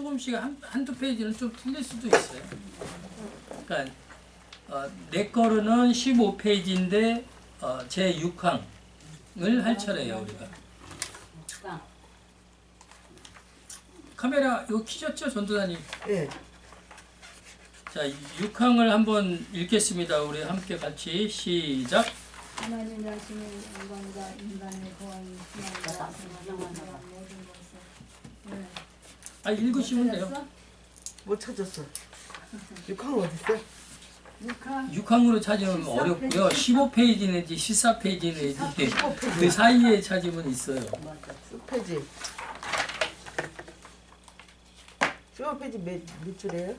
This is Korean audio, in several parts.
조금씩 한두 페이지는 좀 틀릴 수도 있어요. 그러니까 내 거로는 15페이지인데 제 6항을 할 차례예요 우리가. 카메라 이거 켜졌죠 전도사님? 예. 자 6항을 한번 읽겠습니다. 우리 함께 같이 시작. 하나님 자신의 영광과 인간의 구원이 신앙과 생활과 모든 것을 읽으시면 돼요. 못 찾았어. 6항 어딨어? 6항으로 찾으면 어렵고요. 15페이지 내지 14페이지 내지 그 사이에 찾으면 있어요. 페이지. 15페이지 몇 줄이에요?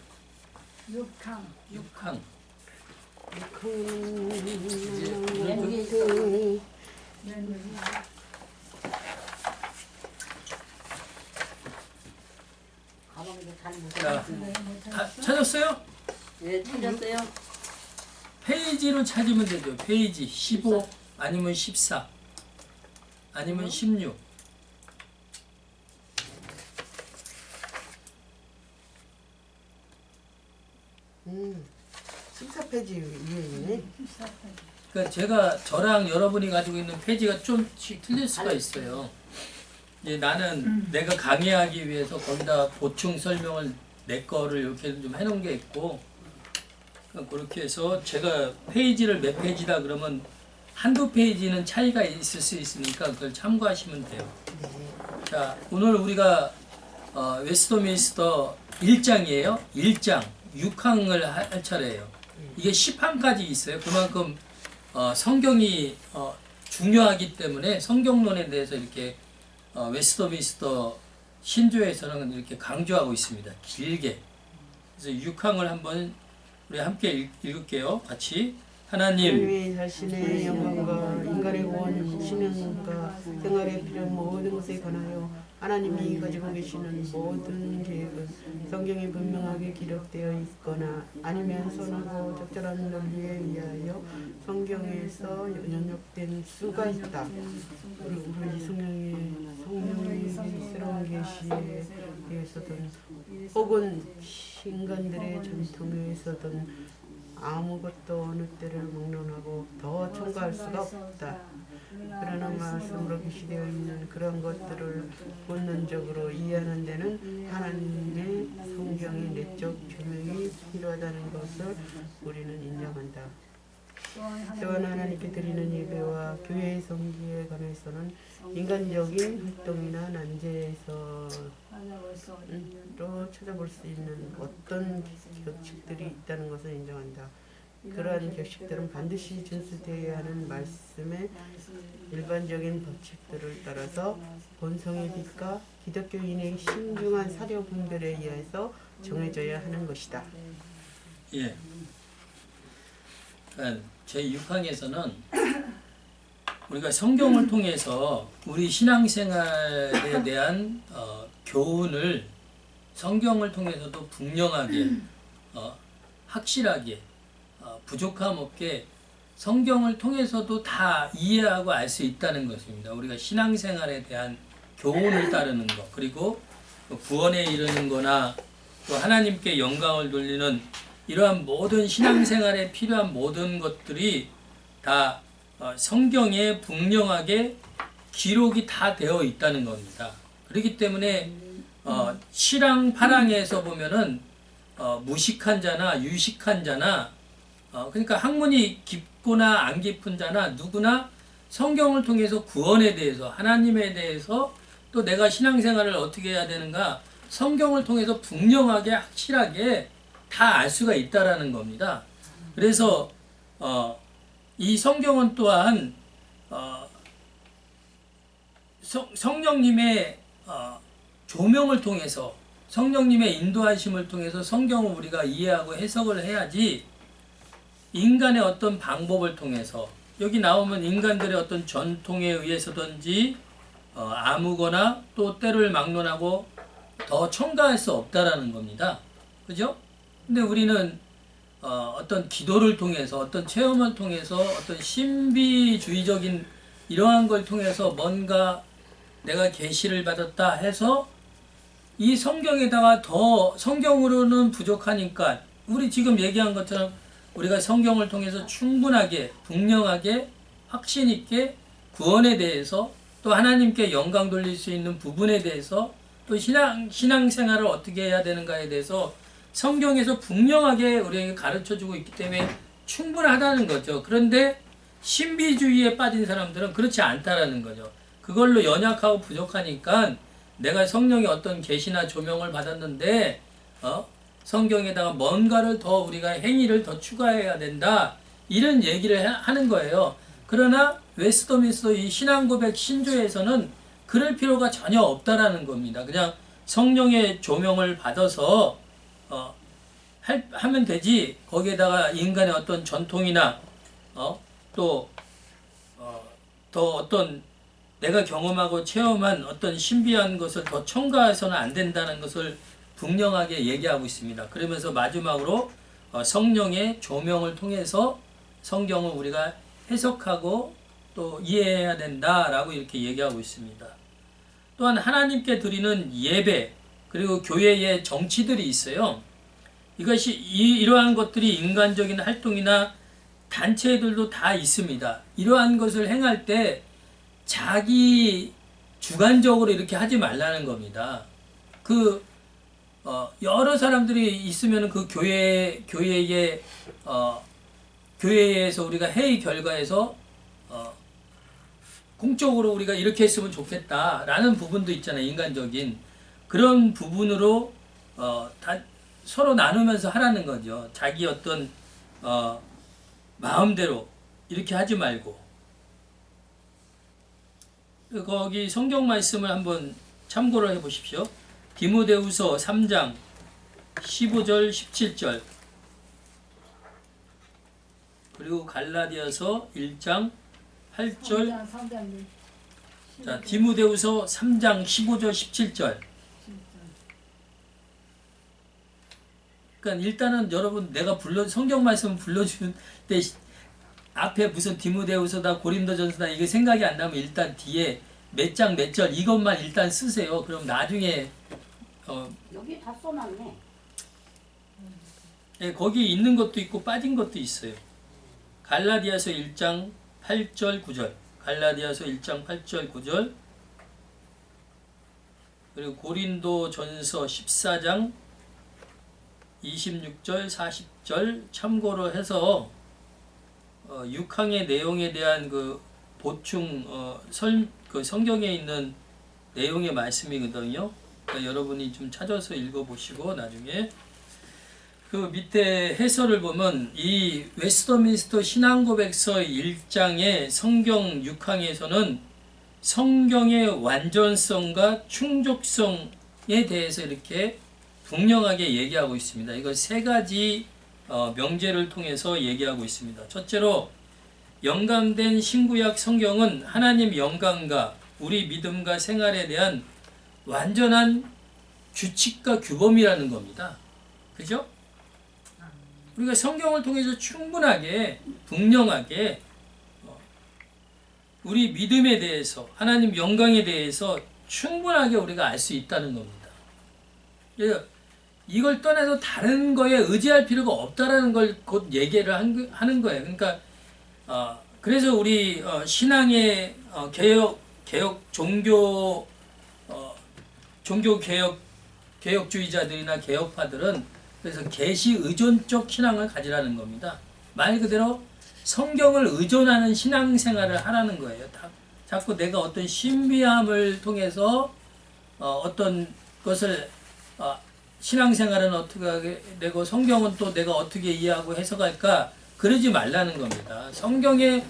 6항 6항. 6항. 자, 다 찾았어요? 네, 찾았어요. 페이지로 찾으면 되죠. 페이지 15 아니면 14 아니면 16. 음. 14페이지 위에 있네. 그러니까 제가 저랑 여러분이 가지고 있는 페이지가 좀씩 틀릴 수가 있어요. 이제 나는 내가 강의하기 위해서 거기다 보충 설명을 내 거를 이렇게 좀 해놓은 게 있고, 그러니까 그렇게 해서 제가 페이지를 몇 페이지다 그러면 한두 페이지는 차이가 있을 수 있으니까 그걸 참고하시면 돼요. 자, 오늘 우리가 웨스트민스터 1장이에요. 1장 6항을 할 차례예요. 이게 10항까지 있어요. 그만큼 성경이 중요하기 때문에 성경론에 대해서 이렇게 웨스트민스터 신조에서는 이렇게 강조하고 있습니다. 길게. 그래서 6항을 한번 우리 함께 읽을게요. 같이. 하나님 하나님이 자신의 영광과 인간의 구원, 신앙과 생활에 필요한 모든 것에 관하여 하나님이 가지고 계시는 모든 계획은 성경에 분명하게 기록되어 있거나 아니면 선하고 적절한 논리에 의하여 성경에서 연역된 수가 있다. 우리 성령의 새로운 계시에 대해서든 혹은 인간들의 전통에서든 아무것도 어느 때를 막론하고 더 첨가할 수가 없다. 그러나 말씀으로 계시되어 있는 그런 것들을 본능적으로 이해하는 데는 하나님의 성경의 내적 규명이 필요하다는 것을 우리는 인정한다. 또한 하나님께 드리는 예배와 교회의 성기에 관해서는 인간적인 활동이나 난제에서 또 찾아볼 수 있는 어떤 규칙들이 있다는 것을 인정한다. 그러한 규칙들은 반드시 준수되어야 하는 말씀의 일반적인 법칙들을 따라서 본성의 빛과 기독교인의 신중한 사려 분별에 의해서 정해져야 하는 것이다. 예. 제 6항에서는 우리가 성경을 통해서 우리 신앙생활에 대한 교훈을 성경을 통해서도 분명하게 확실하게 부족함 없게 성경을 통해서도 다 이해하고 알 수 있다는 것입니다. 우리가 신앙생활에 대한 교훈을 따르는 것, 그리고 구원에 이르는 거나 또 하나님께 영광을 돌리는 이러한 모든 신앙생활에 필요한 모든 것들이 다 성경에 분명하게 기록이 다 되어 있다는 겁니다. 그렇기 때문에 실랑 파랑에서 보면은 무식한 자나 유식한 자나 그러니까 학문이 깊거나 안 깊은 자나 누구나 성경을 통해서 구원에 대해서 하나님에 대해서 또 내가 신앙생활을 어떻게 해야 되는가 성경을 통해서 분명하게 확실하게 다 알 수가 있다라는 겁니다. 그래서 이 성경은 또한 성령님의 조명을 통해서 성령님의 인도하심을 통해서 성경을 우리가 이해하고 해석을 해야지 인간의 어떤 방법을 통해서 여기 나오면 인간들의 어떤 전통에 의해서든지 아무거나 또 때를 막론하고 더 첨가할 수 없다라는 겁니다. 그죠? 근데 우리는 어떤 기도를 통해서 어떤 체험을 통해서 어떤 신비주의적인 이러한 걸 통해서 뭔가 내가 계시를 받았다 해서 이 성경에다가 더 성경으로는 부족하니까 우리 지금 얘기한 것처럼 우리가 성경을 통해서 충분하게 분명하게 확신 있게 구원에 대해서 또 하나님께 영광 돌릴 수 있는 부분에 대해서 또 신앙생활을 어떻게 해야 되는가에 대해서 성경에서 분명하게 우리에게 가르쳐주고 있기 때문에 충분하다는 거죠. 그런데 신비주의에 빠진 사람들은 그렇지 않다라는 거죠. 그걸로 연약하고 부족하니까 내가 성령의 어떤 계시나 조명을 받았는데 성경에다가 뭔가를 더 우리가 행위를 더 추가해야 된다 이런 얘기를 하는 거예요. 그러나 웨스트민스터 이 신앙고백 신조에서는 그럴 필요가 전혀 없다라는 겁니다. 그냥 성령의 조명을 받아서 하면 되지 거기에다가 인간의 어떤 전통이나 또 어떤 내가 경험하고 체험한 어떤 신비한 것을 더 첨가해서는 안 된다는 것을 분명하게 얘기하고 있습니다. 그러면서 마지막으로 성령의 조명을 통해서 성경을 우리가 해석하고 또 이해해야 된다라고 이렇게 얘기하고 있습니다. 또한 하나님께 드리는 예배 그리고 교회의 정치들이 있어요. 이것이 이러한 것들이 인간적인 활동이나 단체들도 다 있습니다. 이러한 것을 행할 때 자기 주관적으로 이렇게 하지 말라는 겁니다. 여러 사람들이 있으면 그 교회에서 우리가 회의 결과에서 공적으로 우리가 이렇게 했으면 좋겠다라는 부분도 있잖아요. 인간적인 그런 부분으로 다 서로 나누면서 하라는 거죠. 자기 어떤 마음대로 이렇게 하지 말고 거기 성경 말씀을 한번 참고를 해 보십시오. 디모데후서 3장 15절 17절 그리고 갈라디아서 1장 8절 자 디모데후서 3장 15절 17절 그러니까 일단은 여러분 내가 성경 말씀을 불러주는 때 앞에 무슨 디모데후서다 고린도전서다 이게 생각이 안 나면 일단 뒤에 몇 장 몇 절 이것만 일단 쓰세요. 그럼 나중에 여기 다 써놨네. 예, 거기 있는 것도 있고 빠진 것도 있어요. 갈라디아서 1장 8절 9절 갈라디아서 1장 8절 9절 그리고 고린도전서 14장 26절 40절 참고로 해서 6항의 내용에 대한 그 보충 그 성경에 있는 내용의 말씀이거든요. 그러니까 여러분이 좀 찾아서 읽어보시고 나중에 그 밑에 해설을 보면 이 웨스트민스터 신앙고백서 1장의 성경 6항에서는 성경의 완전성과 충족성에 대해서 이렇게 분명하게 얘기하고 있습니다. 이거 세 가지 명제를 통해서 얘기하고 있습니다. 첫째로 영감된 신구약 성경은 하나님 영광과 우리 믿음과 생활에 대한 완전한 규칙과 규범이라는 겁니다. 그죠? 우리가 성경을 통해서 충분하게 분명하게 우리 믿음에 대해서 하나님 영광에 대해서 충분하게 우리가 알 수 있다는 겁니다. 그래서 이걸 떠나서 다른 거에 의지할 필요가 없다라는 걸 곧 얘기를 하는 거예요. 그러니까 그래서 우리 신앙의 종교 개혁주의자들이나 개혁파들은 그래서 계시 의존적 신앙을 가지라는 겁니다. 말 그대로 성경을 의존하는 신앙생활을 하라는 거예요. 자꾸 내가 어떤 신비함을 통해서 어떤 것을 신앙생활은 어떻게 하게 되고 성경은 또 내가 어떻게 이해하고 해석할까 그러지 말라는 겁니다. 성경에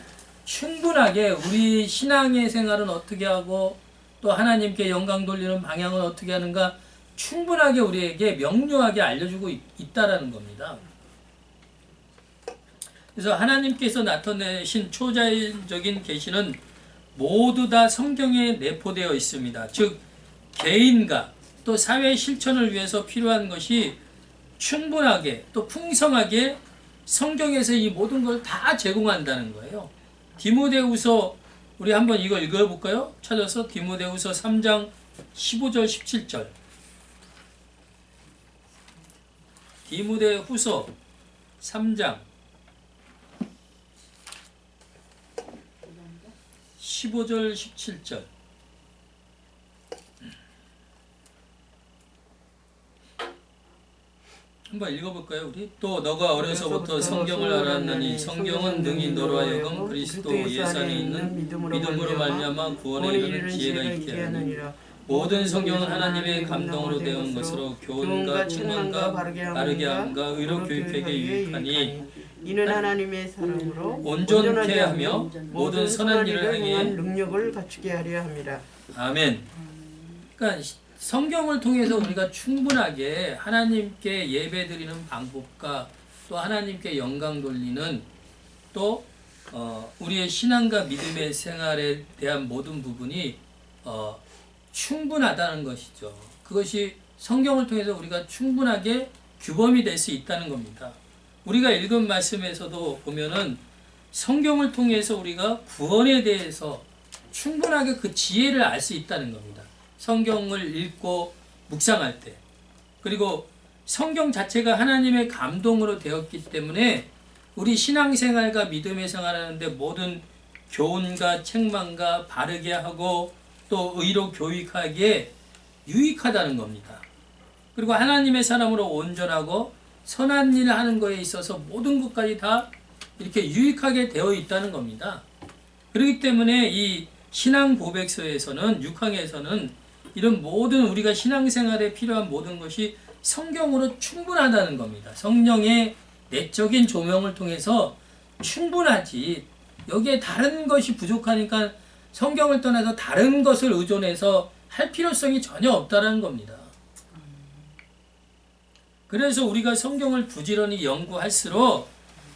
충분하게 우리 신앙의 생활은 어떻게 하고 또 하나님께 영광 돌리는 방향은 어떻게 하는가 충분하게 우리에게 명료하게 알려주고 있다라는 겁니다. 그래서 하나님께서 나타내신 초자연적인 계시는 모두 다 성경에 내포되어 있습니다. 즉 개인과 또 사회 실천을 위해서 필요한 것이 충분하게 또 풍성하게 성경에서 이 모든 걸 다 제공한다는 거예요. 디모데후서 우리 한번 이거 읽어볼까요? 찾아서 디모데후서 3장 15절 17절 디모데후서 3장 15절 17절 한번 읽어볼까요 우리? 또 너가 어려서부터 성경을 알았느니 성경은 능히 너로 하여금 그리스도 예수 안에 있는 믿음으로 말미암아 구원에 이르는 지혜가 있게 하느니라. 모든 성경은 하나님의 감동으로 되어 온 것으로 교훈과 책망과 바르게 함과 의로 교육하게 유익하니 이는 하나님의 사람으로 온전케 하며 모든 선한 일을 행해 능력을 갖추게 하려 합니다. 아멘. 그러니까 성경을 통해서 우리가 충분하게 하나님께 예배드리는 방법과 또 하나님께 영광 돌리는 또 우리의 신앙과 믿음의 생활에 대한 모든 부분이 충분하다는 것이죠. 그것이 성경을 통해서 우리가 충분하게 규범이 될 수 있다는 겁니다. 우리가 읽은 말씀에서도 보면은 성경을 통해서 우리가 구원에 대해서 충분하게 그 지혜를 알 수 있다는 겁니다. 성경을 읽고 묵상할 때. 그리고 성경 자체가 하나님의 감동으로 되었기 때문에 우리 신앙생활과 믿음의 생활하는데 모든 교훈과 책망과 바르게 하고 또 의로 교육하기에 유익하다는 겁니다. 그리고 하나님의 사람으로 온전하고 선한 일을 하는 것에 있어서 모든 것까지 다 이렇게 유익하게 되어 있다는 겁니다. 그렇기 때문에 이 신앙 고백서에서는 6항에서는 이런 모든 우리가 신앙생활에 필요한 모든 것이 성경으로 충분하다는 겁니다. 성령의 내적인 조명을 통해서 충분하지 여기에 다른 것이 부족하니까 성경을 떠나서 다른 것을 의존해서 할 필요성이 전혀 없다는 겁니다. 그래서 우리가 성경을 부지런히 연구할수록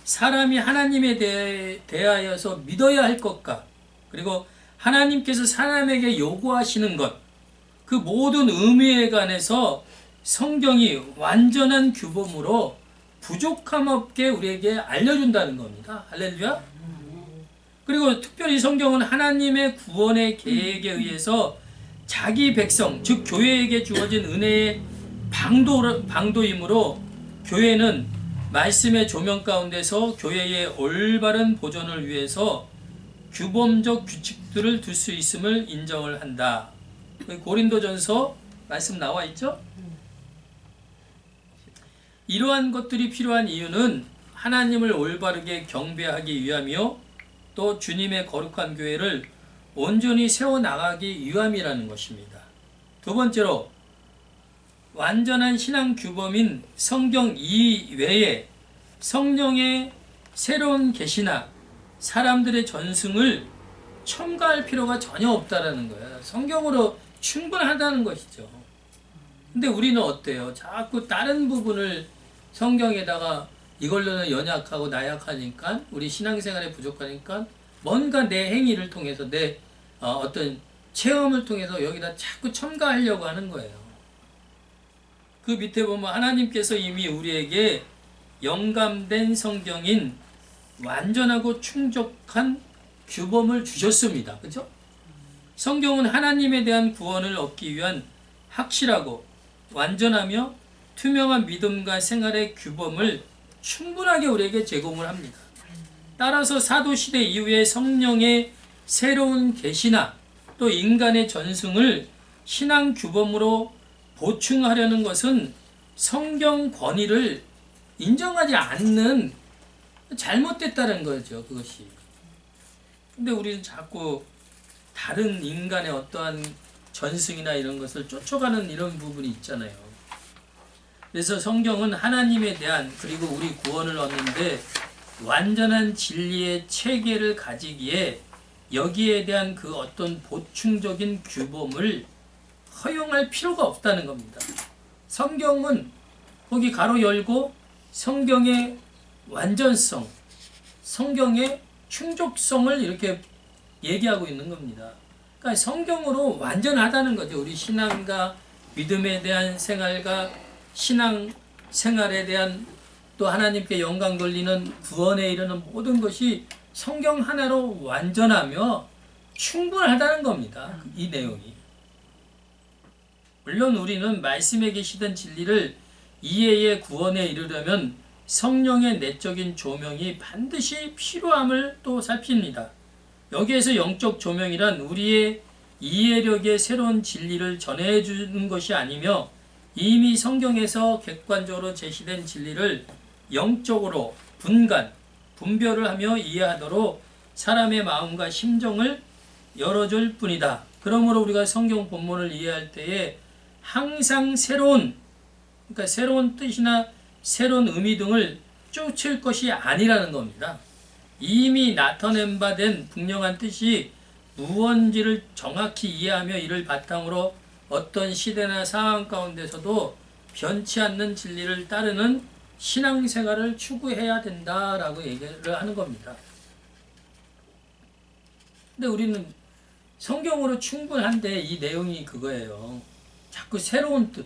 사람이 하나님에 대하여서 믿어야 할 것과 그리고 하나님께서 사람에게 요구하시는 것 그 모든 의미에 관해서 성경이 완전한 규범으로 부족함 없게 우리에게 알려준다는 겁니다. 할렐루야. 그리고 특별히 성경은 하나님의 구원의 계획에 의해서 자기 백성, 즉 교회에게 주어진 은혜의 방도이므로 교회는 말씀의 조명 가운데서 교회의 올바른 보존을 위해서 규범적 규칙들을 둘 수 있음을 인정을 한다. 고린도전서 말씀 나와 있죠? 이러한 것들이 필요한 이유는 하나님을 올바르게 경배하기 위함이요 또 주님의 거룩한 교회를 온전히 세워나가기 위함이라는 것입니다. 두 번째로 완전한 신앙 규범인 성경 이외에 성령의 새로운 계시나 사람들의 전승을 첨가할 필요가 전혀 없다라는 거예요. 성경으로 충분하다는 것이죠. 근데 우리는 어때요? 자꾸 다른 부분을 성경에다가 이걸로는 연약하고 나약하니까 우리 신앙생활에 부족하니까 뭔가 내 행위를 통해서 내 어떤 체험을 통해서 여기다 자꾸 첨가하려고 하는 거예요. 그 밑에 보면 하나님께서 이미 우리에게 영감된 성경인 완전하고 충족한 규범을 주셨습니다. 그죠? 성경은 하나님에 대한 구원을 얻기 위한 확실하고 완전하며 투명한 믿음과 생활의 규범을 충분하게 우리에게 제공을 합니다. 따라서 사도시대 이후에 성령의 새로운 계시나 또 인간의 전승을 신앙 규범으로 보충하려는 것은 성경 권위를 인정하지 않는 잘못됐다는 거죠. 그것이. 근데 우리는 자꾸 다른 인간의 어떠한 전승이나 이런 것을 쫓아가는 이런 부분이 있잖아요. 그래서 성경은 하나님에 대한 그리고 우리 구원을 얻는데 완전한 진리의 체계를 가지기에 여기에 대한 그 어떤 보충적인 규범을 허용할 필요가 없다는 겁니다. 성경은 거기 가로 열고 성경의 완전성, 성경의 충족성을 이렇게 얘기하고 있는 겁니다. 그러니까 성경으로 완전하다는 거죠. 우리 신앙과 믿음에 대한 생활과 신앙 생활에 대한 또 하나님께 영광 돌리는 구원에 이르는 모든 것이 성경 하나로 완전하며 충분하다는 겁니다. 이 내용이. 물론 우리는 말씀에 계시던 진리를 이해의 구원에 이르려면 성령의 내적인 조명이 반드시 필요함을 또 살핍니다. 여기에서 영적 조명이란 우리의 이해력의 새로운 진리를 전해주는 것이 아니며 이미 성경에서 객관적으로 제시된 진리를 영적으로 분별을 하며 이해하도록 사람의 마음과 심정을 열어줄 뿐이다. 그러므로 우리가 성경 본문을 이해할 때에 항상 새로운 뜻이나 새로운 의미 등을 쫓을 것이 아니라는 겁니다. 이미 나타낸 바 된 분명한 뜻이 무언지를 정확히 이해하며 이를 바탕으로 어떤 시대나 상황 가운데서도 변치 않는 진리를 따르는 신앙생활을 추구해야 된다라고 얘기를 하는 겁니다. 근데 우리는 성경으로 충분한데 이 내용이 그거예요. 자꾸 새로운 뜻,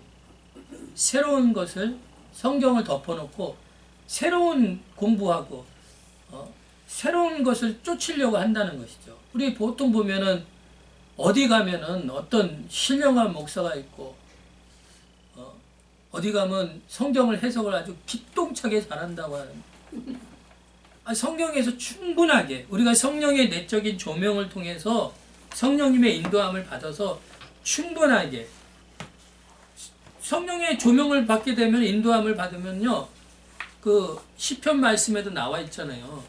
새로운 것을 성경을 덮어놓고 새로운 공부하고 새로운 것을 쫓으려고 한다는 것이죠. 우리 보통 보면은 어디 가면은 어떤 신령한 목사가 있고 어디 가면 성경을 해석을 아주 기똥차게 잘한다고 하는 성경에서 충분하게 우리가 성령의 내적인 조명을 통해서 성령님의 인도함을 받아서 충분하게 성령의 조명을 받게 되면 인도함을 받으면요 그 시편 말씀에도 나와 있잖아요.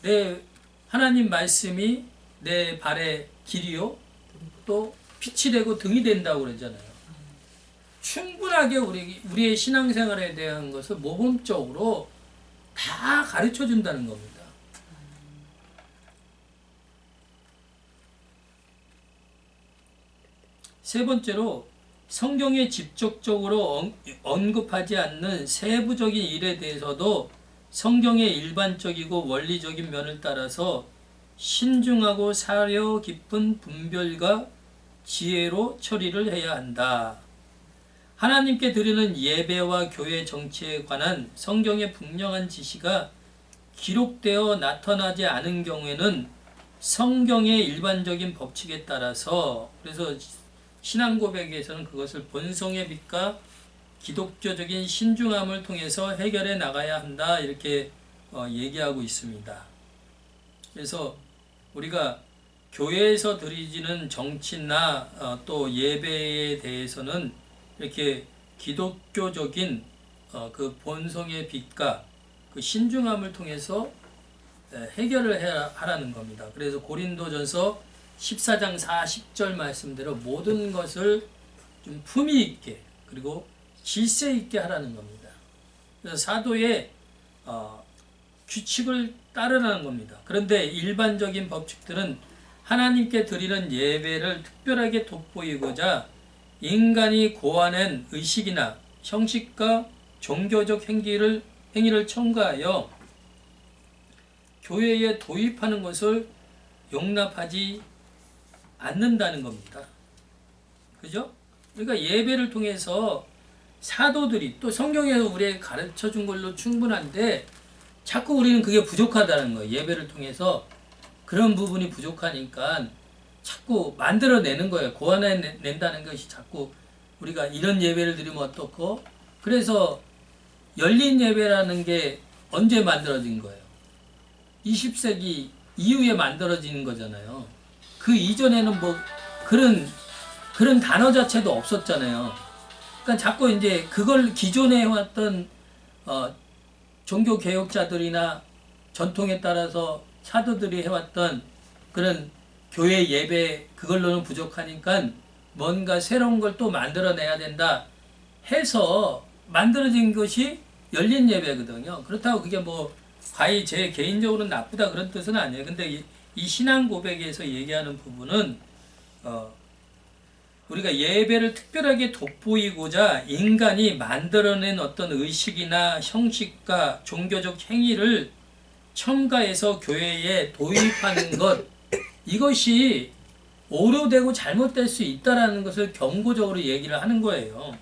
내 하나님 말씀이 내 발의 길이요 또 빛이 되고 등이 된다고 그러잖아요. 충분하게 우리의 신앙생활에 대한 것을 모범적으로 다 가르쳐 준다는 겁니다. 세 번째로 성경에 직접적으로 언급하지 않는 세부적인 일에 대해서도 성경의 일반적이고 원리적인 면을 따라서 신중하고 사려 깊은 분별과 지혜로 처리를 해야 한다. 하나님께 드리는 예배와 교회 정치에 관한 성경의 분명한 지시가 기록되어 나타나지 않은 경우에는 성경의 일반적인 법칙에 따라서 그래서 신앙 고백에서는 그것을 본성의 빛과 기독교적인 신중함을 통해서 해결해 나가야 한다 이렇게 얘기하고 있습니다. 그래서 우리가 교회에서 드리지는 정치나 또 예배에 대해서는 이렇게 기독교적인 그 본성의 빛과 그 신중함을 통해서 해결을 하라는 겁니다. 그래서 고린도전서 14장 40절 말씀대로 모든 것을 좀 품위 있게 그리고 질서 있게 하라는 겁니다. 그래서 사도의 규칙을 따르라는 겁니다. 그런데 일반적인 법칙들은 하나님께 드리는 예배를 특별하게 돋보이고자 인간이 고안한 의식이나 형식과 종교적 행위를 첨가하여 교회에 도입하는 것을 용납하지 않는다는 겁니다. 그죠? 그러니까 예배를 통해서 사도들이 또 성경에서 우리에게 가르쳐 준 걸로 충분한데 자꾸 우리는 그게 부족하다는 거예요. 예배를 통해서 그런 부분이 부족하니까 자꾸 만들어내는 거예요. 고안해낸다는 것이 자꾸 우리가 이런 예배를 드리면 어떻고 그래서 열린 예배라는 게 언제 만들어진 거예요? 20세기 이후에 만들어진 거잖아요. 그 이전에는 뭐 그런 단어 자체도 없었잖아요. 그러니까 자꾸 이제 그걸 기존에 해왔던 종교 개혁자들이나 전통에 따라서 사도들이 해왔던 그런 교회 예배 그걸로는 부족하니까 뭔가 새로운 걸 또 만들어내야 된다 해서 만들어진 것이 열린 예배거든요. 그렇다고 그게 뭐 과히 제 개인적으로는 나쁘다 그런 뜻은 아니에요. 근데 이 신앙 고백에서 얘기하는 부분은 우리가 예배를 특별하게 돋보이고자 인간이 만들어낸 어떤 의식이나 형식과 종교적 행위를 첨가해서 교회에 도입하는 것 이것이 오류되고 잘못될 수 있다는 것을 경고적으로 얘기를 하는 거예요.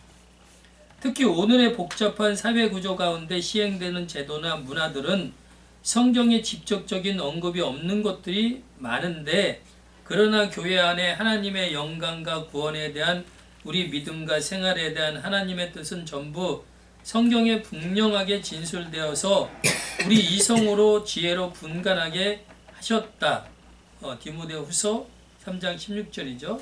특히 오늘의 복잡한 사회구조 가운데 시행되는 제도나 문화들은 성경의 직접적인 언급이 없는 것들이 많은데 그러나 교회 안에 하나님의 영광과 구원에 대한 우리 믿음과 생활에 대한 하나님의 뜻은 전부 성경에 분명하게 진술되어서 우리 이성으로 지혜로 분간하게 하셨다. 디모데후서 3장 16절이죠.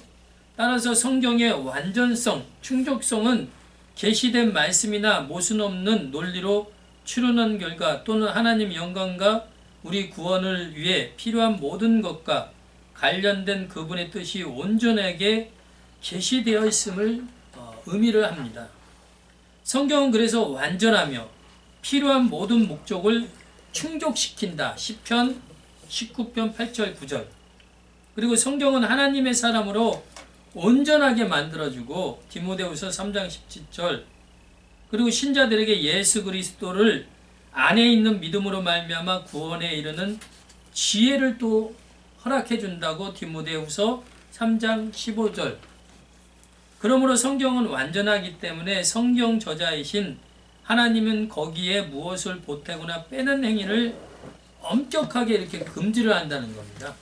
따라서 성경의 완전성, 충족성은 계시된 말씀이나 모순 없는 논리로 추론한 결과 또는 하나님 영광과 우리 구원을 위해 필요한 모든 것과 관련된 그분의 뜻이 온전하게 계시되어 있음을 의미를 합니다. 성경은 그래서 완전하며 필요한 모든 목적을 충족시킨다. 시편 19편 8절 9절. 그리고 성경은 하나님의 사람으로 온전하게 만들어주고 디모데후서 3장 17절. 그리고 신자들에게 예수 그리스도를 안에 있는 믿음으로 말미암아 구원에 이르는 지혜를 또 허락해 준다고 디모데후서 3장 15절. 그러므로 성경은 완전하기 때문에 성경 저자이신 하나님은 거기에 무엇을 보태거나 빼는 행위를 엄격하게 이렇게 금지를 한다는 겁니다.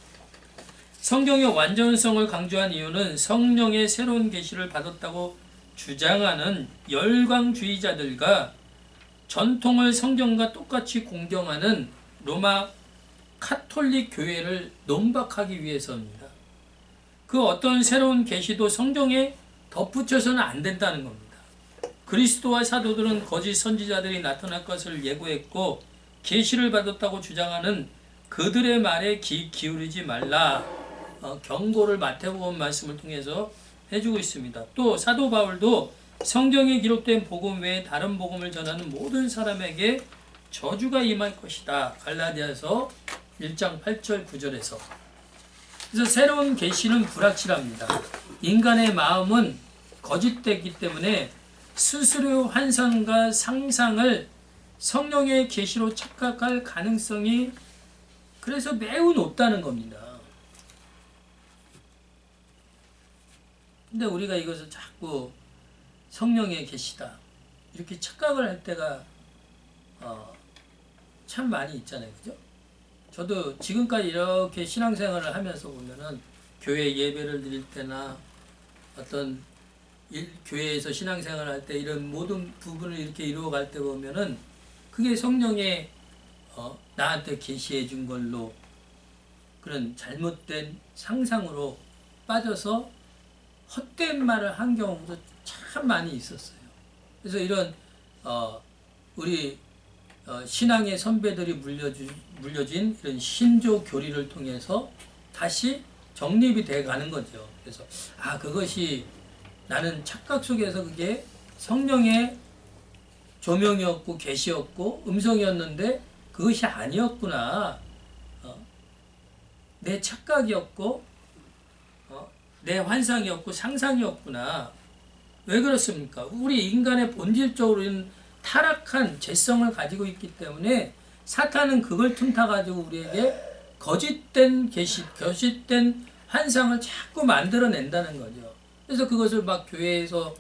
성경의 완전성을 강조한 이유는 성령의 새로운 계시를 받았다고 주장하는 열광주의자들과 전통을 성경과 똑같이 공경하는 로마 카톨릭 교회를 논박하기 위해서입니다. 그 어떤 새로운 계시도 성경에 덧붙여서는 안 된다는 겁니다. 그리스도와 사도들은 거짓 선지자들이 나타날 것을 예고했고 계시를 받았다고 주장하는 그들의 말에 기울이지 말라 경고를 마태복음 말씀을 통해서 해주고 있습니다. 또 사도 바울도 성경에 기록된 복음 외에 다른 복음을 전하는 모든 사람에게 저주가 임할 것이다. 갈라디아서 1장 8절 9절에서. 그래서 새로운 계시는 불확실합니다. 인간의 마음은 거짓되기 때문에 스스로 환상과 상상을 성령의 계시로 착각할 가능성이 그래서 매우 높다는 겁니다. 근데 우리가 이것을 자꾸 성령의 계시다 이렇게 착각을 할 때가 참 많이 있잖아요. 그죠? 저도 지금까지 이렇게 신앙생활을 하면서 보면은 교회 예배를 드릴 때나 어떤 교회에서 신앙생활을 할 때 이런 모든 부분을 이렇게 이루어갈 때 보면은 그게 성령의 나한테 계시해 준 걸로 그런 잘못된 상상으로 빠져서 헛된 말을 한 경우도 참 많이 있었어요. 그래서 이런 우리 신앙의 선배들이 물려진 이런 신조 교리를 통해서 다시 정립이 돼 가는 거죠. 그래서 그것이 나는 착각 속에서 그게 성령의 조명이었고 계시였고 음성이었는데 그것이 아니었구나. 내 착각이었고 내 환상이었고 상상이었구나. 왜 그렇습니까? 우리 인간의 본질적으로는 타락한 죄성을 가지고 있기 때문에 사탄은 그걸 틈타가지고 우리에게 거짓된 계시, 거짓된 환상을 자꾸 만들어낸다는 거죠. 그래서 그것을 막 교회에서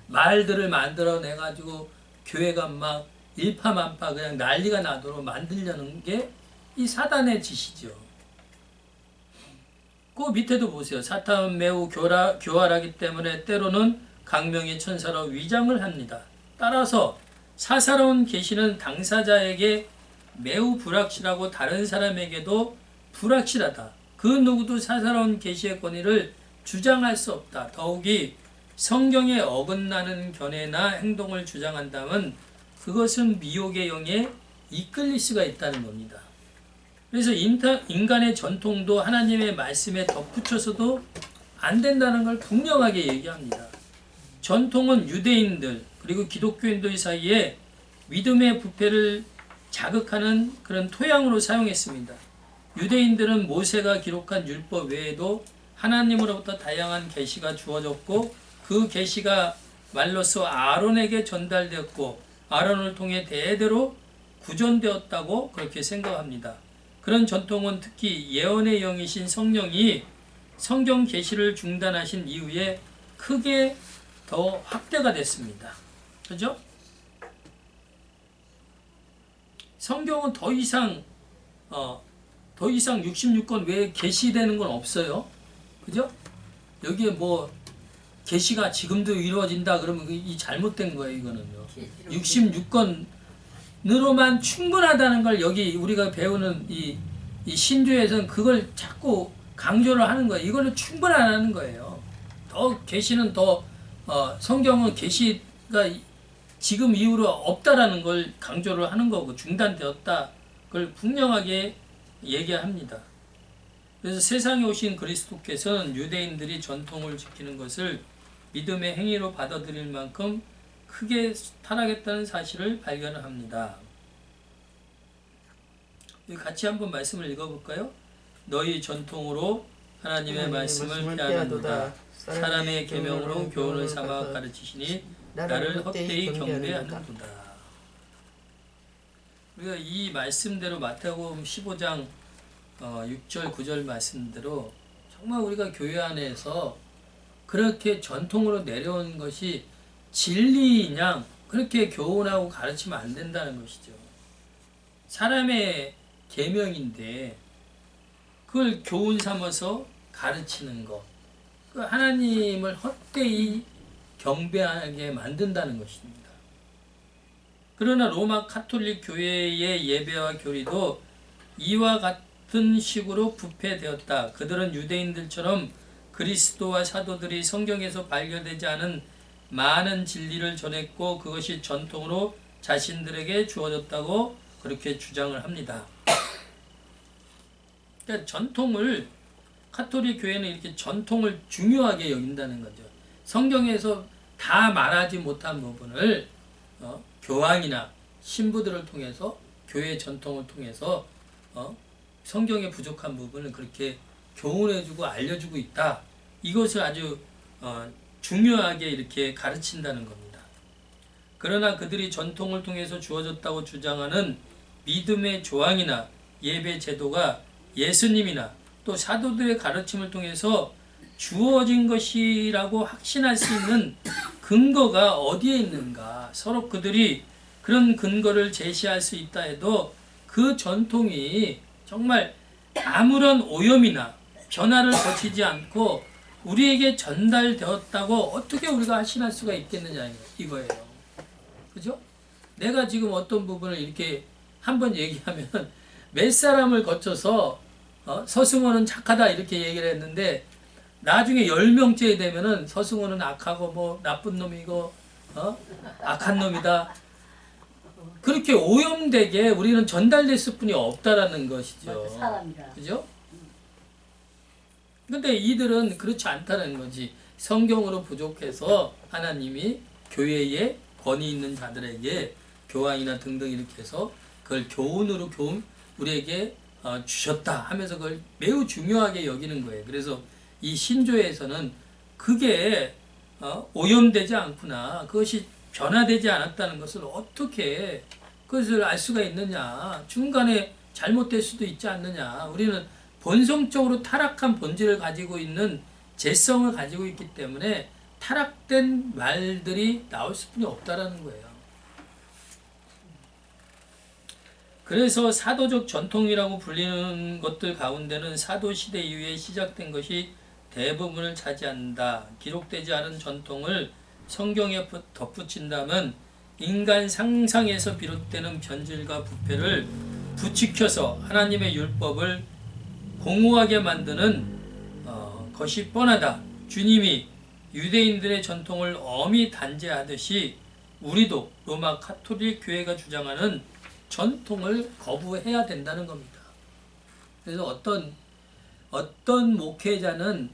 말들을 만들어내가지고 교회가 막 일파만파 그냥 난리가 나도록 만들려는 게 이 사단의 짓이죠. 그 밑에도 보세요. 사탄은 매우 교활하기 때문에 때로는 강명의 천사로 위장을 합니다. 따라서 사사로운 계시는 당사자에게 매우 불확실하고 다른 사람에게도 불확실하다. 그 누구도 사사로운 계시의 권위를 주장할 수 없다. 더욱이 성경에 어긋나는 견해나 행동을 주장한다면 그것은 미혹의 영에 이끌릴 수가 있다는 겁니다. 그래서 인간의 전통도 하나님의 말씀에 덧붙여서도 안 된다는 걸 분명하게 얘기합니다. 전통은 유대인들 그리고 기독교인들 사이에 믿음의 부패를 자극하는 그런 토양으로 사용했습니다. 유대인들은 모세가 기록한 율법 외에도 하나님으로부터 다양한 계시가 주어졌고 그 계시가 말로써 아론에게 전달되었고 아론을 통해 대대로 구전되었다고 그렇게 생각합니다. 그런 전통은 특히 예언의 영이신 성령이 성경 계시를 중단하신 이후에 크게 더 확대가 됐습니다. 그죠? 성경은 더 이상 66권 외에 계시되는 건 없어요. 그죠? 여기에 뭐 계시가 지금도 이루어진다 그러면 이 잘못된 거예요. 이거는요. 66건으로만 충분하다는 걸 여기 우리가 배우는 이 신조에서는 그걸 자꾸 강조를 하는 거예요. 이걸로 충분하다는 거예요. 더 계시는 더 성경은 계시가 지금 이후로 없다라는 걸 강조를 하는 거고 중단되었다. 그걸 분명하게 얘기합니다. 그래서 세상에 오신 그리스도께서는 유대인들이 전통을 지키는 것을 믿음의 행위로 받아들일 만큼 크게 타락했다는 사실을 발견합니다. 같이 한번 말씀을 읽어볼까요? 너희 전통으로 하나님의 말씀을 피하는도다. 사람의 계명으로 교훈을 삼아 가르치시니 나를 헛되이 경배하는도다. 우리가 이 말씀대로 마태복음 15장 6절 9절 말씀대로 정말 우리가 교회 안에서 그렇게 전통으로 내려온 것이 진리이냐 그렇게 교훈하고 가르치면 안 된다는 것이죠. 사람의 계명인데 그걸 교훈 삼아서 가르치는 것, 그 하나님을 헛되이 경배하게 만든다는 것입니다. 그러나 로마 카톨릭 교회의 예배와 교리도 이와 같은 식으로 부패되었다. 그들은 유대인들처럼 그리스도와 사도들이 성경에서 발견되지 않은 많은 진리를 전했고 그것이 전통으로 자신들에게 주어졌다고 그렇게 주장을 합니다. 그러니까 전통을 카톨릭 교회는 이렇게 전통을 중요하게 여긴다는 거죠. 성경에서 다 말하지 못한 부분을 교황이나 신부들을 통해서 교회 전통을 통해서 성경의 부족한 부분을 그렇게 교훈해주고 알려주고 있다. 이것을 아주 중요하게 이렇게 가르친다는 겁니다. 그러나 그들이 전통을 통해서 주어졌다고 주장하는 믿음의 조항이나 예배 제도가 예수님이나 또 사도들의 가르침을 통해서 주어진 것이라고 확신할 수 있는 근거가 어디에 있는가? 서로 그들이 그런 근거를 제시할 수 있다 해도 그 전통이 정말 아무런 오염이나 변화를 거치지 않고 우리에게 전달되었다고 어떻게 우리가 확신할 수가 있겠느냐 이거예요. 그죠? 내가 지금 어떤 부분을 이렇게 한번 얘기하면 몇 사람을 거쳐서 서승원은 착하다 이렇게 얘기를 했는데 나중에 10명째 되면은 서승원은 악하고 뭐 나쁜 놈이고 악한 놈이다. 그렇게 오염되게 우리는 전달됐을 뿐이 없다라는 것이죠. 사람이라. 그죠? 근데 이들은 그렇지 않다는 거지. 성경으로 부족해서 하나님이 교회에 권위 있는 자들에게 교황이나 등등 이렇게 해서 그걸 교훈으로 우리에게 주셨다 하면서 그걸 매우 중요하게 여기는 거예요. 그래서 이 신조에서는 그게 오염되지 않구나. 그것이 변화되지 않았다는 것을 어떻게 그것을 알 수가 있느냐. 중간에 잘못될 수도 있지 않느냐. 우리는 본성적으로 타락한 본질을 가지고 있는 재성을 가지고 있기 때문에 타락된 말들이 나올 수뿐이 없다라는 거예요. 그래서 사도적 전통이라고 불리는 것들 가운데는 사도시대 이후에 시작된 것이 대부분을 차지한다. 기록되지 않은 전통을 성경에 덧붙인다면 인간 상상에서 비롯되는 변질과 부패를 부추겨서 하나님의 율법을 공허하게 만드는 것이 뻔하다. 주님이 유대인들의 전통을 엄히 단죄하듯이 우리도 로마 카톨릭 교회가 주장하는 전통을 거부해야 된다는 겁니다. 그래서 어떤 목회자는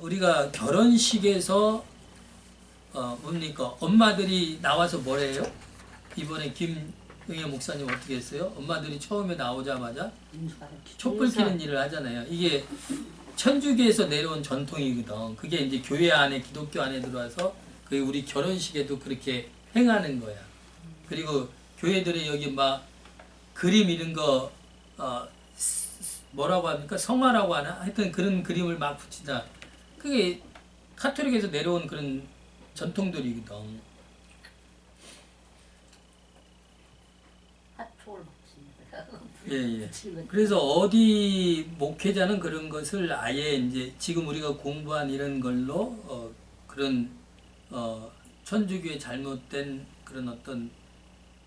우리가 결혼식에서 뭡니까? 엄마들이 나와서 뭐래요? 이번에 김응혜 목사님 어떻게 했어요? 엄마들이 처음에 나오자마자 촛불 켜는 일을 하잖아요. 이게 천주교에서 내려온 전통이거든. 그게 이제 교회 안에 기독교 안에 들어와서 그게 우리 결혼식에도 그렇게 행하는 거야. 그리고 교회들이 여기 막 그림 이런 거 뭐라고 합니까? 성화라고 하나? 하여튼 그런 그림을 막 붙이자. 그게 카톨릭에서 내려온 그런 전통들이거든. 예. 그래서 어디 목회자는 그런 것을 아예 이제 지금 우리가 공부한 이런 걸로 그런 천주교의 잘못된 그런 어떤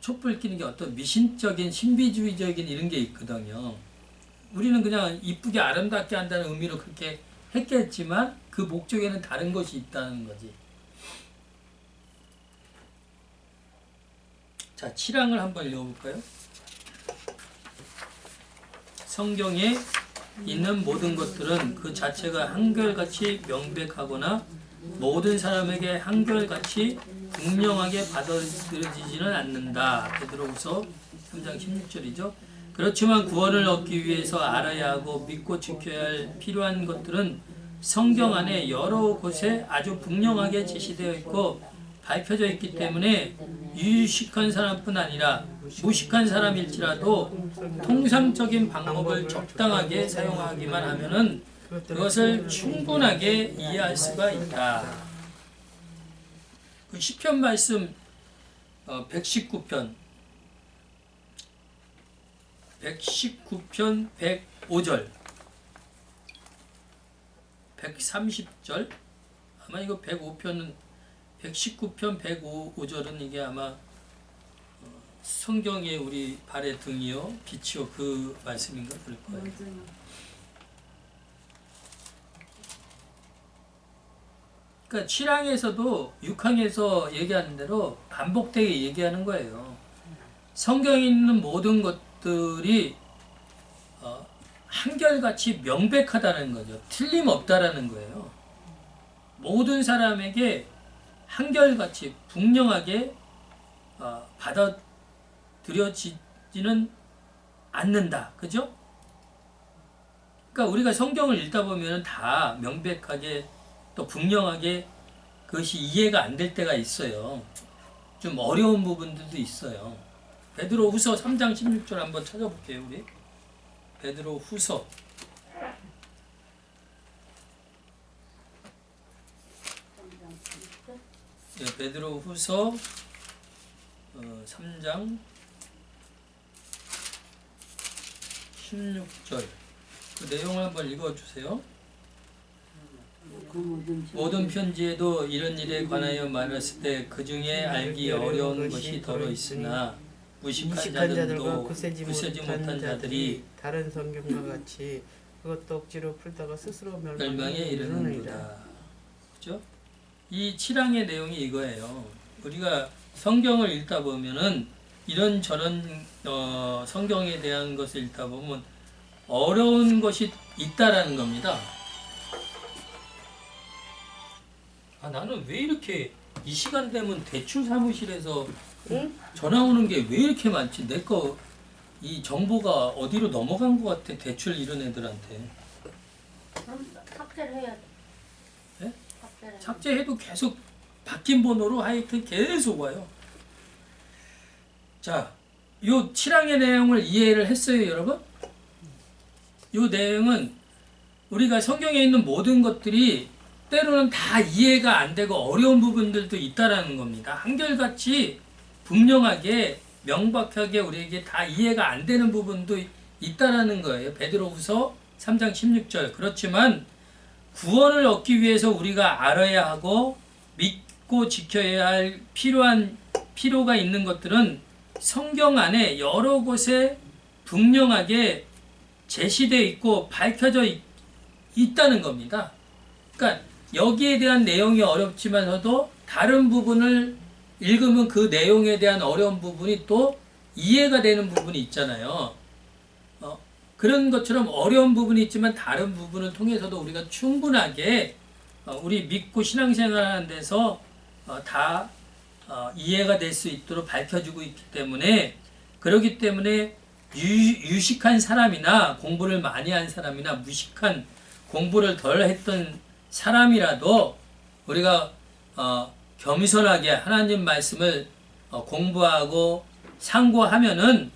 촛불 끼는 게 어떤 미신적인 신비주의적인 이런 게 있거든요. 우리는 그냥 이쁘게 아름답게 한다는 의미로 그렇게 했겠지만 그 목적에는 다른 것이 있다는 거지. 자, 7항을 한번 읽어볼까요? 성경에 있는 모든 것들은 그 자체가 한결같이 명백하거나 모든 사람에게 한결같이 분명하게 받아들여지지는 않는다. 베드로후서 3장 16절이죠. 그렇지만 구원을 얻기 위해서 알아야 하고 믿고 지켜야 할 필요한 것들은 성경 안에 여러 곳에 아주 분명하게 제시되어 있고 밝혀져 있기 때문에 유식한 사람뿐 아니라 무식한 사람일지라도 통상적인 방법을 적당하게 사용하기만 하면은 그것을 충분하게 이해할 수가 있다. 그 시편 말씀 119편 105절 130절 아마 이거 105편은 119편 105절은 이게 아마 성경의 우리 발의 등이요 빛이요 그 말씀인가 그럴 거예요. 그러니까 7항에서도 6항에서 얘기하는 대로 반복되게 얘기하는 거예요. 성경에 있는 모든 것들이 한결같이 명백하다는 거죠. 틀림없다라는 거예요. 모든 사람에게 한결같이 분명하게 받아들여지지는 않는다. 그죠? 그러니까 우리가 성경을 읽다 보면 다 명백하게 또 분명하게 그것이 이해가 안 될 때가 있어요. 좀 어려운 부분들도 있어요. 베드로후서 3장 16절 한번 찾아볼게요. 우리 베드로후서 베드로후서 3장 16절 그 내용을 한번 읽어주세요. 모든 편지에도 이런 일에 관하여 말했을 때 그 중에 알기 어려운 것이 더러 있으나 무식한 자들도 구세지 못한 자들이 다른 성경과 같이 그것도 억지로 풀다가 스스로 멸망에 이르는도다. 그죠? 이 7항의 내용이 이거예요. 우리가 성경을 읽다 보면은 이런저런 성경에 대한 것을 읽다 보면 어려운 것이 있다라는 겁니다. 나는 왜 이렇게 이 시간 되면 대출 사무실에서 전화 오는 게 왜 이렇게 많지? 내 거 이 정보가 어디로 넘어간 것 같아. 대출 이런 애들한테. 그럼 삭제를 해야 돼. 네? 삭제를 삭제해도 계속 바뀐 번호로 하여튼 계속 와요. 자, 요 7항의 내용을 이해를 했어요, 여러분? 요 내용은 우리가 성경에 있는 모든 것들이 때로는 다 이해가 안 되고 어려운 부분들도 있다라는 겁니다. 한결같이 분명하게 명백하게 우리에게 다 이해가 안 되는 부분도 있다라는 거예요. 베드로후서 3장 16절. 그렇지만 구원을 얻기 위해서 우리가 알아야 하고 믿고 지켜야 할 필요가 있는 것들은 성경 안에 여러 곳에 분명하게 제시되어 있고 밝혀져 있다는 겁니다. 그러니까 여기에 대한 내용이 어렵지만서도 다른 부분을 읽으면 그 내용에 대한 어려운 부분이 또 이해가 되는 부분이 있잖아요. 그런 것처럼 어려운 부분이 있지만 다른 부분을 통해서도 우리가 충분하게 우리 믿고 신앙생활하는 데서 다 이해가 될 수 있도록 밝혀주고 있기 때문에 그렇기 때문에 유식한 사람이나 공부를 많이 한 사람이나 무식한 공부를 덜 했던 사람이라도 우리가 겸손하게 하나님 말씀을 공부하고 상고하면은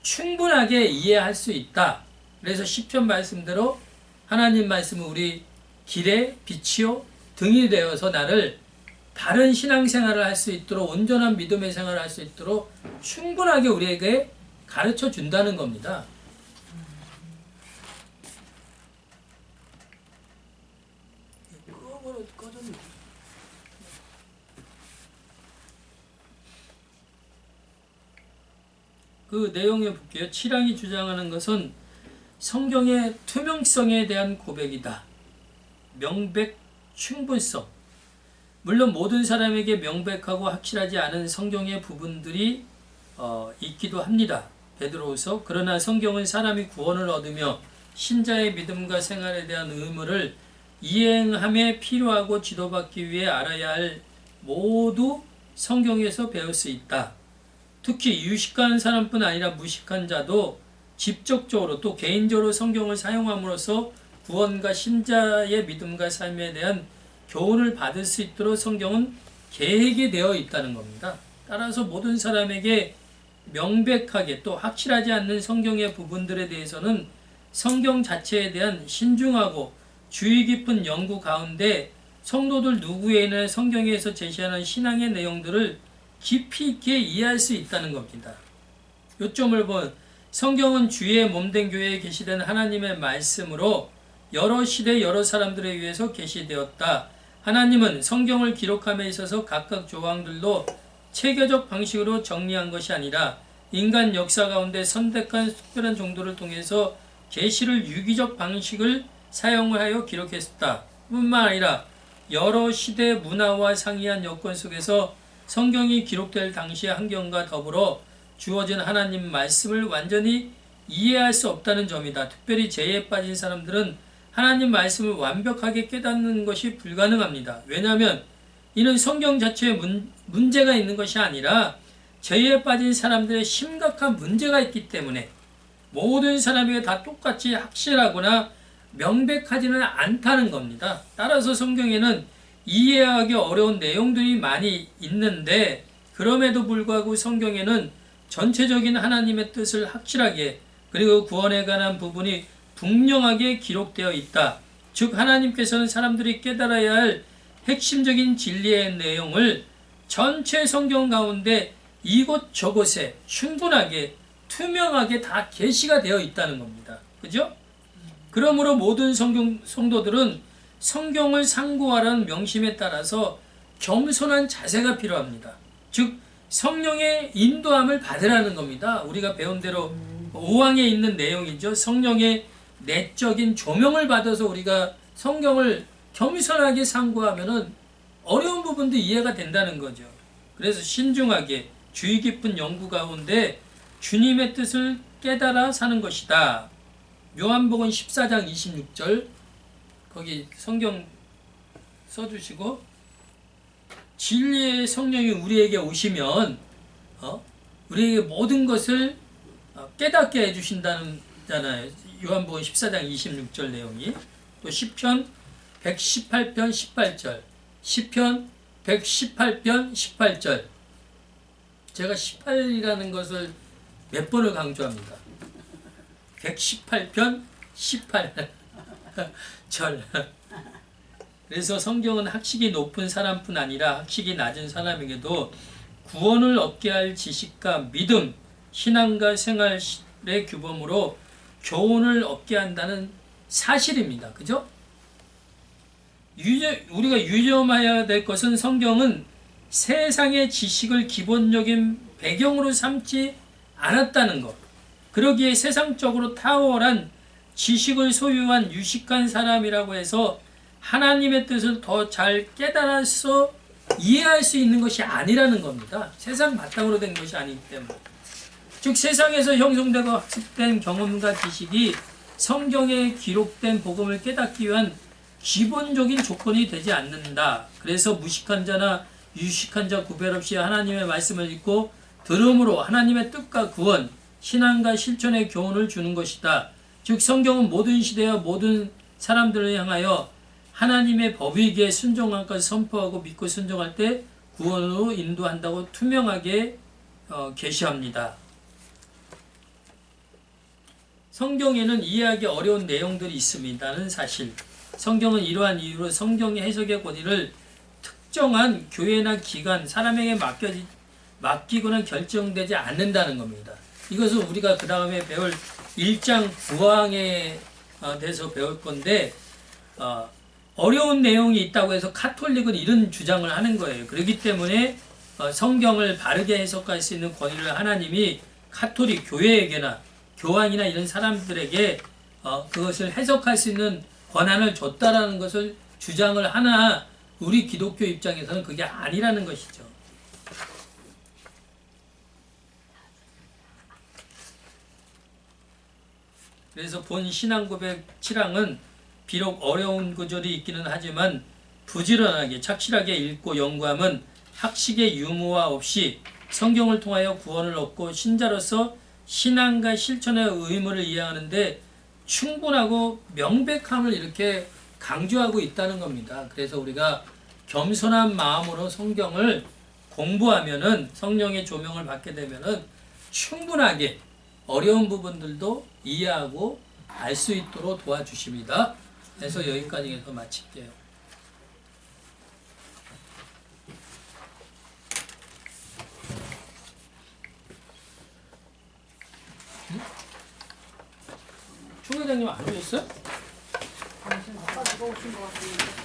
충분하게 이해할 수 있다. 그래서 시편 말씀대로 하나님 말씀은 우리 길의 빛이요 등이 되어서 나를 바른 신앙생활을 할 수 있도록 온전한 믿음의 생활을 할 수 있도록 충분하게 우리에게 가르쳐 준다는 겁니다. 꺼졌네. 그 내용에 볼게요. 7항이 주장하는 것은 성경의 투명성에 대한 고백이다. 명백 충분성. 물론 모든 사람에게 명백하고 확실하지 않은 성경의 부분들이 있기도 합니다. 베드로후서. 그러나 성경은 사람이 구원을 얻으며 신자의 믿음과 생활에 대한 의무를 이행함에 필요하고 지도받기 위해 알아야 할 모두 성경에서 배울 수 있다. 특히 유식한 사람뿐 아니라 무식한 자도 직접적으로 또 개인적으로 성경을 사용함으로써 구원과 신자의 믿음과 삶에 대한 교훈을 받을 수 있도록 성경은 계획이 되어 있다는 겁니다. 따라서 모든 사람에게 명백하게 또 확실하지 않는 성경의 부분들에 대해서는 성경 자체에 대한 신중하고 주의 깊은 연구 가운데 성도들 누구에나 성경에서 제시하는 신앙의 내용들을 깊이 있게 이해할 수 있다는 겁니다. 요점을 보면 성경은 주의 몸된 교회에 계시된 하나님의 말씀으로 여러 시대 여러 사람들에 의해서 계시되었다. 하나님은 성경을 기록함에 있어서 각각 조항들로 체계적 방식으로 정리한 것이 아니라 인간 역사 가운데 선택한 특별한 정도를 통해서 계시를 유기적 방식을 사용하여 기록했다. 뿐만 아니라 여러 시대 문화와 상이한 여건 속에서 성경이 기록될 당시의 환경과 더불어 주어진 하나님 말씀을 완전히 이해할 수 없다는 점이다. 특별히 죄에 빠진 사람들은 하나님 말씀을 완벽하게 깨닫는 것이 불가능합니다. 왜냐하면 이는 성경 자체에 문제가 있는 것이 아니라 죄에 빠진 사람들의 심각한 문제가 있기 때문에 모든 사람에게 다 똑같이 확실하거나 명백하지는 않다는 겁니다. 따라서 성경에는 이해하기 어려운 내용들이 많이 있는데 그럼에도 불구하고 성경에는 전체적인 하나님의 뜻을 확실하게 그리고 구원에 관한 부분이 분명하게 기록되어 있다. 즉 하나님께서는 사람들이 깨달아야 할 핵심적인 진리의 내용을 전체 성경 가운데 이곳저곳에 충분하게 투명하게 다 계시가 되어 있다는 겁니다. 그죠? 그러므로 모든 성도들은 성경을 상고하라는 명심에 따라서 겸손한 자세가 필요합니다. 즉 성령의 인도함을 받으라는 겁니다. 우리가 배운 대로 5항에 있는 내용이죠. 성령의 내적인 조명을 받아서 우리가 성경을 겸손하게 상고하면은 어려운 부분도 이해가 된다는 거죠. 그래서 신중하게 주의 깊은 연구 가운데 주님의 뜻을 깨달아 사는 것이다. 요한복음 14장 26절 거기 성경 써주시고 진리의 성령이 우리에게 오시면 우리에게 모든 것을 깨닫게 해주신다는 잖아요. 요한복음 14장 26절 내용이 또 시편 118편 18절 시편 118편 18절 제가 18이라는 것을 몇 번을 강조합니다. 118편 18절 그래서 성경은 학식이 높은 사람뿐 아니라 학식이 낮은 사람에게도 구원을 얻게 할 지식과 믿음, 신앙과 생활의 규범으로 교훈을 얻게 한다는 사실입니다. 그죠? 우리가 유념해야 될 것은 성경은 세상의 지식을 기본적인 배경으로 삼지 않았다는 것. 그러기에 세상적으로 탁월한 지식을 소유한 유식한 사람이라고 해서 하나님의 뜻을 더 잘 깨달아서 이해할 수 있는 것이 아니라는 겁니다. 세상 바탕으로 된 것이 아니기 때문에. 즉 세상에서 형성되고 학습된 경험과 지식이 성경에 기록된 복음을 깨닫기 위한 기본적인 조건이 되지 않는다. 그래서 무식한 자나 유식한 자 구별 없이 하나님의 말씀을 읽고 들음으로 하나님의 뜻과 구원, 신앙과 실천의 교훈을 주는 것이다. 즉 성경은 모든 시대와 모든 사람들을 향하여 하나님의 법이기에 순종할 것을 선포하고 믿고 순종할 때 구원으로 인도한다고 투명하게 계시합니다. 성경에는 이해하기 어려운 내용들이 있습니다는 사실. 성경은 이러한 이유로 성경의 해석의 권위를 특정한 교회나 기관, 사람에게 맡기거나 결정되지 않는다는 겁니다. 이것은 우리가 그 다음에 배울 1장 9항에 대해서 배울 건데 어려운 내용이 있다고 해서 카톨릭은 이런 주장을 하는 거예요. 그렇기 때문에 성경을 바르게 해석할 수 있는 권위를 하나님이 카톨릭 교회에게나 교황이나 이런 사람들에게 그것을 해석할 수 있는 권한을 줬다라는 것을 주장을 하나 우리 기독교 입장에서는 그게 아니라는 것이죠. 그래서 본 신앙고백 7항은 비록 어려운 구절이 있기는 하지만 부지런하게 착실하게 읽고 연구함은 학식의 유무와 없이 성경을 통하여 구원을 얻고 신자로서 신앙과 실천의 의무를 이해하는데 충분하고 명백함을 이렇게 강조하고 있다는 겁니다. 그래서 우리가 겸손한 마음으로 성경을 공부하면은 성령의 조명을 받게 되면은 충분하게 어려운 부분들도 이해하고 알 수 있도록 도와주십니다. 그래서 여기까지 해서 마칠게요. 총 회장님 안 오셨어요? 아까 누가 오신 것 같은데.